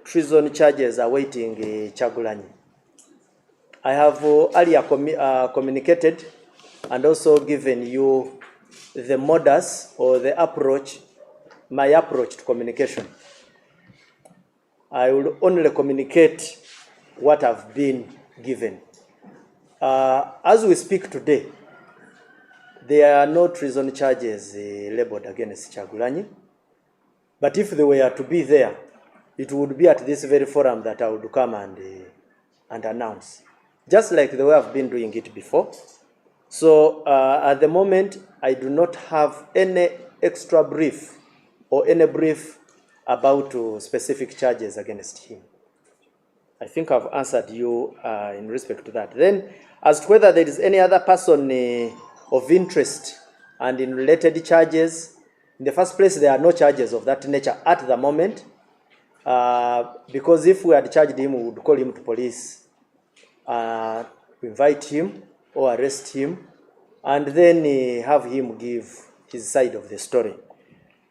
treason charges awaiting Kyagulanyi. I have earlier communicated and also given you the modus or the approach, my approach to communication. I will only communicate what I've been given. As we speak today, there are no treason charges labeled against Kyagulanyi. But if they were to be there, it would be at this very forum that I would come and announce, just like the way I've been doing it before. So at the moment, I do not have any extra brief or any brief about specific charges against him. I think I've answered you in respect to that. Then, as to whether there is any other person of interest and in related charges, in the first place, there are no charges of that nature at the moment, because if we had charged him, we would call him to police, invite him or arrest him, and then have him give his side of the story.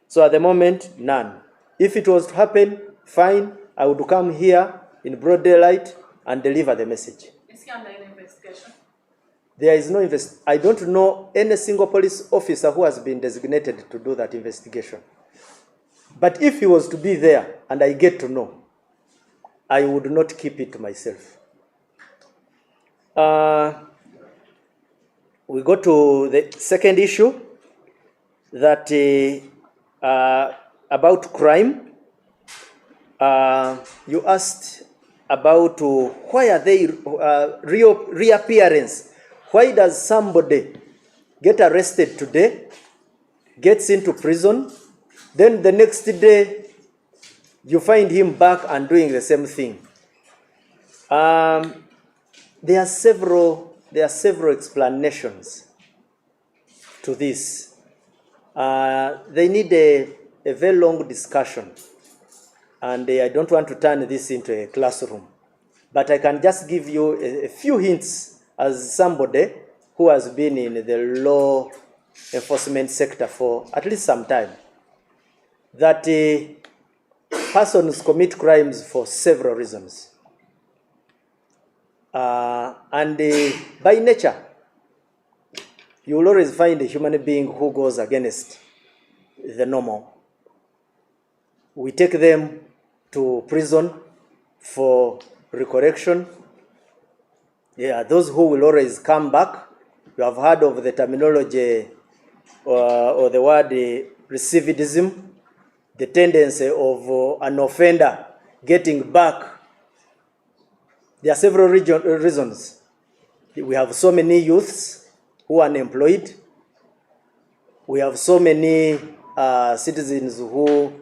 So at the moment, none. If it was to happen, fine, I would come here in broad daylight and deliver the message. Is he under an investigation? There is no I don't know any single police officer who has been designated to do that investigation. But if he was to be there and I get to know, I would not keep it to myself. We go to the second issue, that about crime. You asked about why are they reappearance? Why does somebody get arrested today, gets into prison, then the next day you find him back and doing the same thing? There are several explanations to this. They need a very long discussion, and I don't want to turn this into a classroom, but I can just give you a few hints as somebody who has been in the law enforcement sector for at least some time, that persons commit crimes for several reasons. And by nature, you will always find a human being who goes against the normal. We take them to prison for recorrection. Yeah, those who will always come back. You have heard of the terminology or the word recidivism, the tendency of an offender getting back. There are several reasons. We have so many youths who are unemployed. We have so many citizens who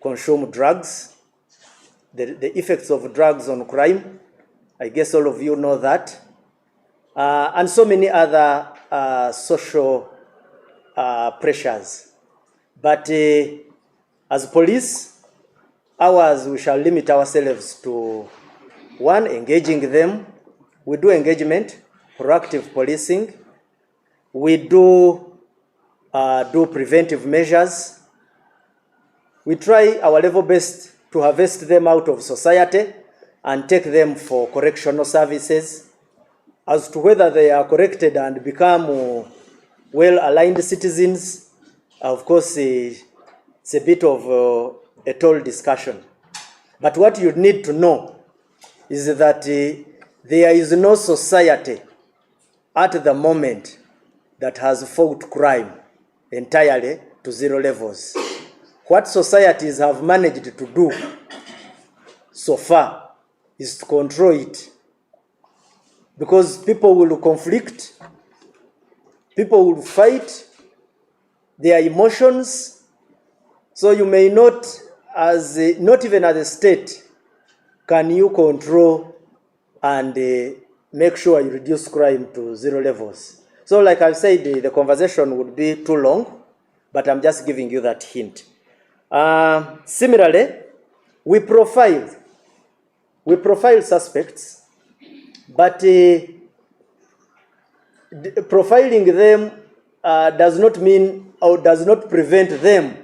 consume drugs. The effects of drugs on crime, I guess all of you know that. And so many other social pressures. But as police, we shall limit ourselves to one, engaging them. We do engagement, proactive policing. We do preventive measures. We try our level best to harvest them out of society and take them for correctional services. As to whether they are corrected and become well-aligned citizens, of course, it's a bit of a tall discussion. But what you need to know is that there is no society at the moment that has fought crime entirely to zero levels. What societies have managed to do so far is to control it. Because people will conflict, people will fight, their emotions. So you may not, not even as a state, can you control and make sure you reduce crime to zero levels. So like I said, the conversation would be too long, but I'm just giving you that hint. Similarly, we profile suspects, but profiling them does not mean or does not prevent them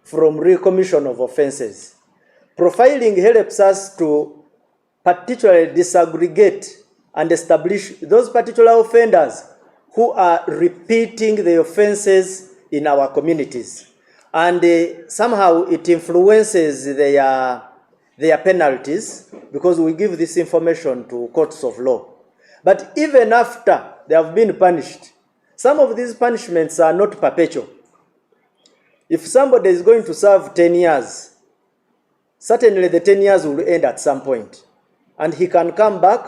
from recommission of offenses. Profiling helps us to particularly disaggregate and establish those particular offenders who are repeating the offenses in our communities. And somehow it influences their penalties, because we give this information to courts of law. But even after they have been punished, some of these punishments are not perpetual. If somebody is going to serve 10 years, certainly the 10 years will end at some point. And he can come back,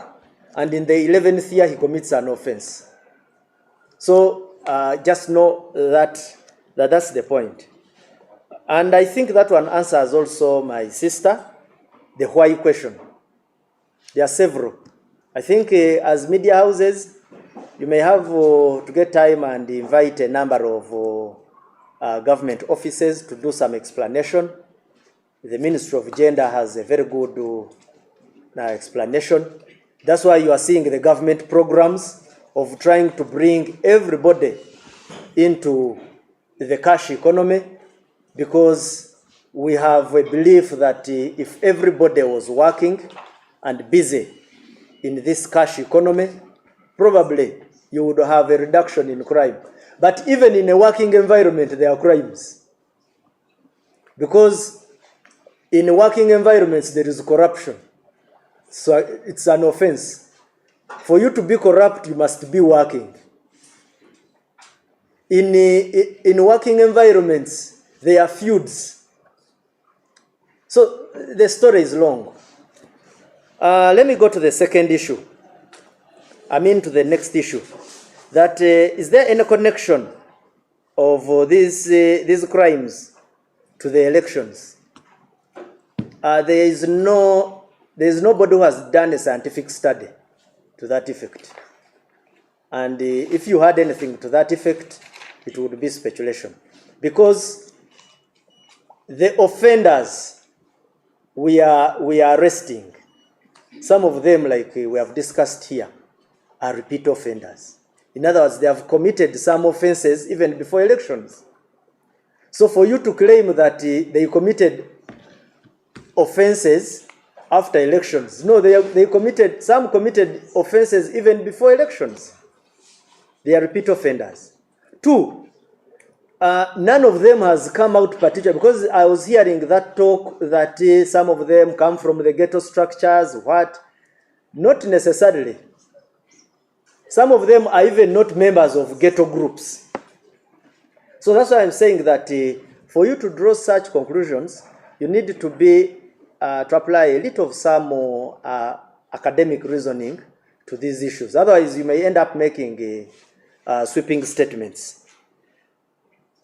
and in the 11th year he commits an offense. So just know that's the point. And I think that one answers also my sister, the why question. There are several. I think as media houses, you may have to get time and invite a number of government offices to do some explanation. The Ministry of Gender has a very good explanation. That's why you are seeing the government programs of trying to bring everybody into the cash economy, because we have a belief that if everybody was working and busy in this cash economy, probably you would have a reduction in crime. But even in a working environment, there are crimes. Because in working environments, there is corruption. So it's an offense. For you to be corrupt, you must be working. In working environments, there are feuds. So the story is long. Let me go to the second issue. To the next issue. That is there any connection of these crimes to the elections? There is nobody who has done a scientific study to that effect. And if you had anything to that effect, it would be speculation. Because the offenders we are arresting, some of them, like we have discussed here, are repeat offenders. In other words, they have committed some offenses even before elections. So for you to claim that they committed offenses after elections, no, some committed offenses even before elections. They are repeat offenders. Two, none of them has come out particularly, because I was hearing that talk that some of them come from the ghetto structures, what? Not necessarily. Some of them are even not members of ghetto groups. So that's why I'm saying that for you to draw such conclusions, you need to apply a little of some academic reasoning to these issues. Otherwise, you may end up making sweeping statements.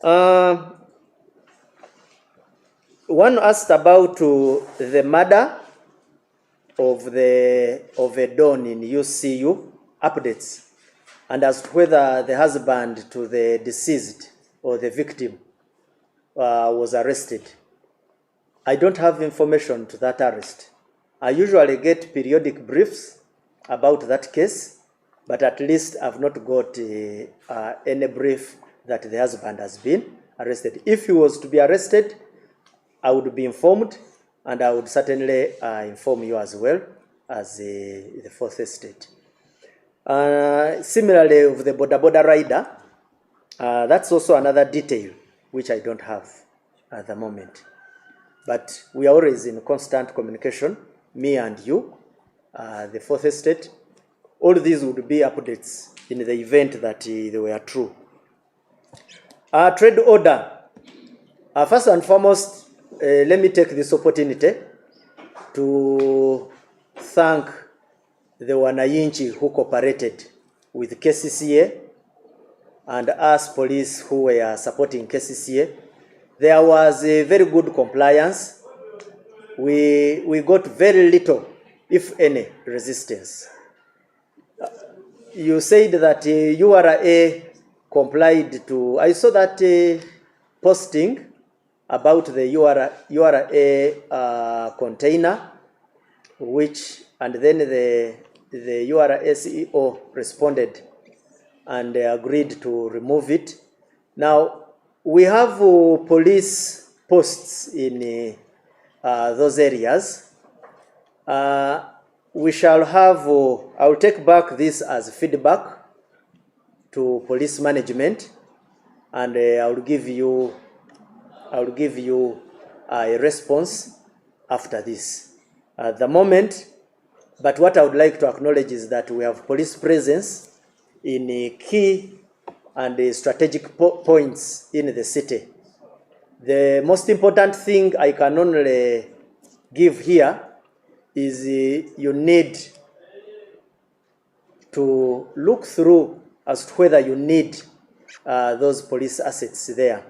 One asked about the murder of a Don in UCU, updates, and as to whether the husband to the deceased or the victim was arrested. I don't have information to that arrest. I usually get periodic briefs about that case, but at least I've not got any brief that the husband has been arrested. If he was to be arrested, I would be informed, and I would certainly inform you as well as the fourth estate. Similarly, with the border rider, that's also another detail which I don't have at the moment. But we are always in constant communication, me and you, the fourth estate. All these would be updates in the event that they were true. Trade order. First and foremost, let me take this opportunity to thank the Wananchi who cooperated with KCCA and us police who were supporting KCCA. There was a very good compliance. We got very little, if any, resistance. You said that URA complied to, I saw that posting about the URA container, and then the URA CEO responded and agreed to remove it. Now, we have police posts in those areas. We shall have, I will take back this as feedback to police management, and I will give you a response after this. At the moment, but what I would like to acknowledge is that we have police presence in key and strategic points in the city. The most important thing I can only give here is you need to look through as to whether you need those police assets there.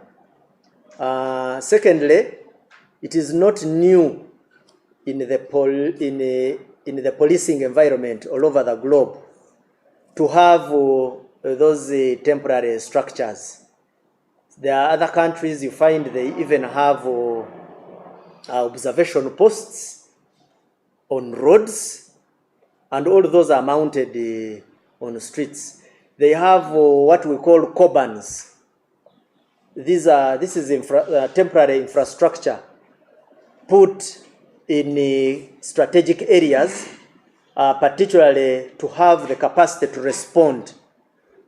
Secondly, it is not new in the policing environment all over the globe to have those temporary structures. There are other countries you find they even have observation posts on roads, and all those are mounted on streets. They have what we call cordons. This is temporary infrastructure put in strategic areas, particularly to have the capacity to respond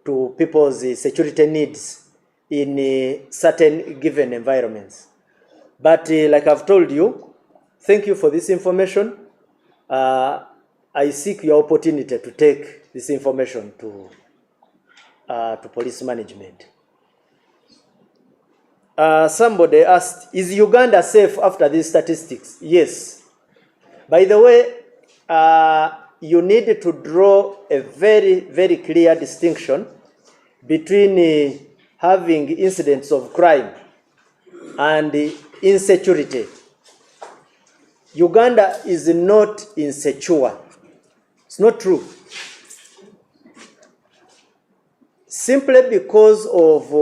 to people's security needs in certain given environments. But like I've told you, thank you for this information. I seek your opportunity to take this information to police management. Somebody asked, is Uganda safe after these statistics? Yes. By the way, you need to draw a very, very clear distinction between having incidents of crime and insecurity. Uganda is not insecure. It's not true. Simply because of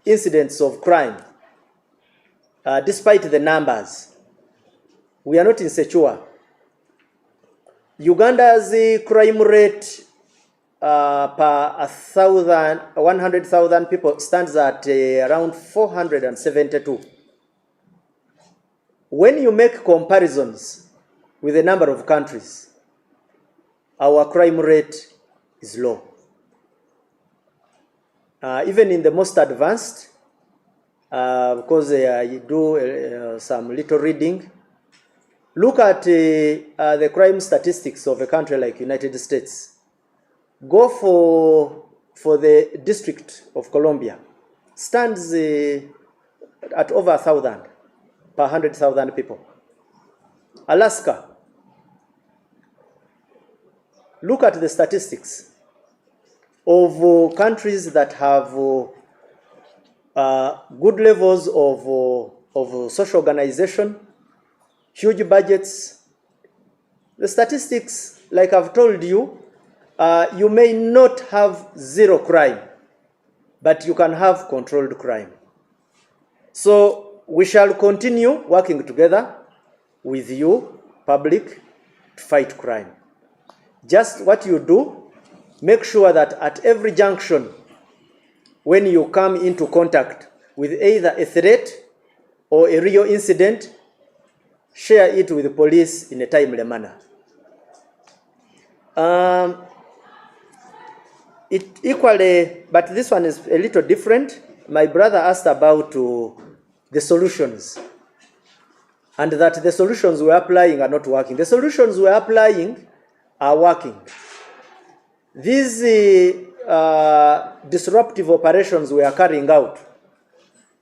incidents of crime, despite the numbers, we are not insecure. Uganda's crime rate per 100,000 people stands at around 472. When you make comparisons with a number of countries, our crime rate is low. Even in the most advanced, because you do some little reading, look at the crime statistics of a country like United States. Go for the District of Columbia, stands at over 1,000 per 100,000 people. Alaska, look at the statistics of countries that have good levels of social organization, huge budgets. The statistics, like I've told you, you may not have zero crime, but you can have controlled crime. So we shall continue working together with you, public, to fight crime. Just what you do, make sure that at every junction, when you come into contact with either a threat or a real incident, share it with the police in a timely manner. Equally, but this one is a little different. My brother asked about the solutions, and that the solutions we're applying are not working. The solutions we're applying are working. These disruptive operations we are carrying out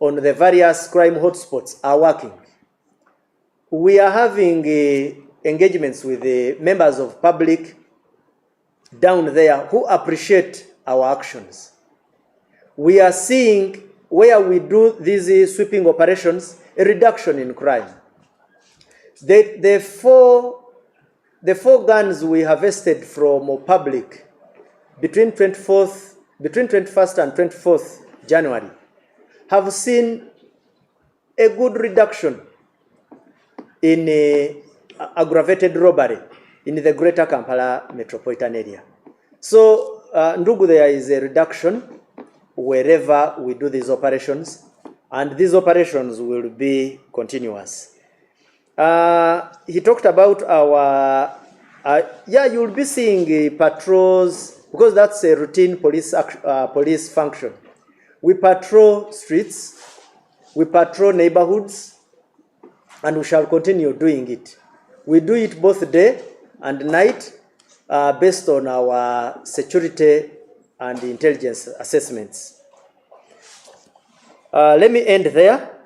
on the various crime hotspots are working. We are having engagements with the members of public down there who appreciate our actions. We are seeing, where we do these sweeping operations, a reduction in crime. The four guns we harvested from public between 21st and 24th January have seen a good reduction in aggravated robbery in the greater Kampala metropolitan area. So, Ndugu, there is a reduction wherever we do these operations, and these operations will be continuous. He talked about our, yeah, you'll be seeing patrols, because that's a routine police function. We patrol streets, we patrol neighborhoods, and we shall continue doing it. We do it both day and night based on our security and intelligence assessments. Let me end there.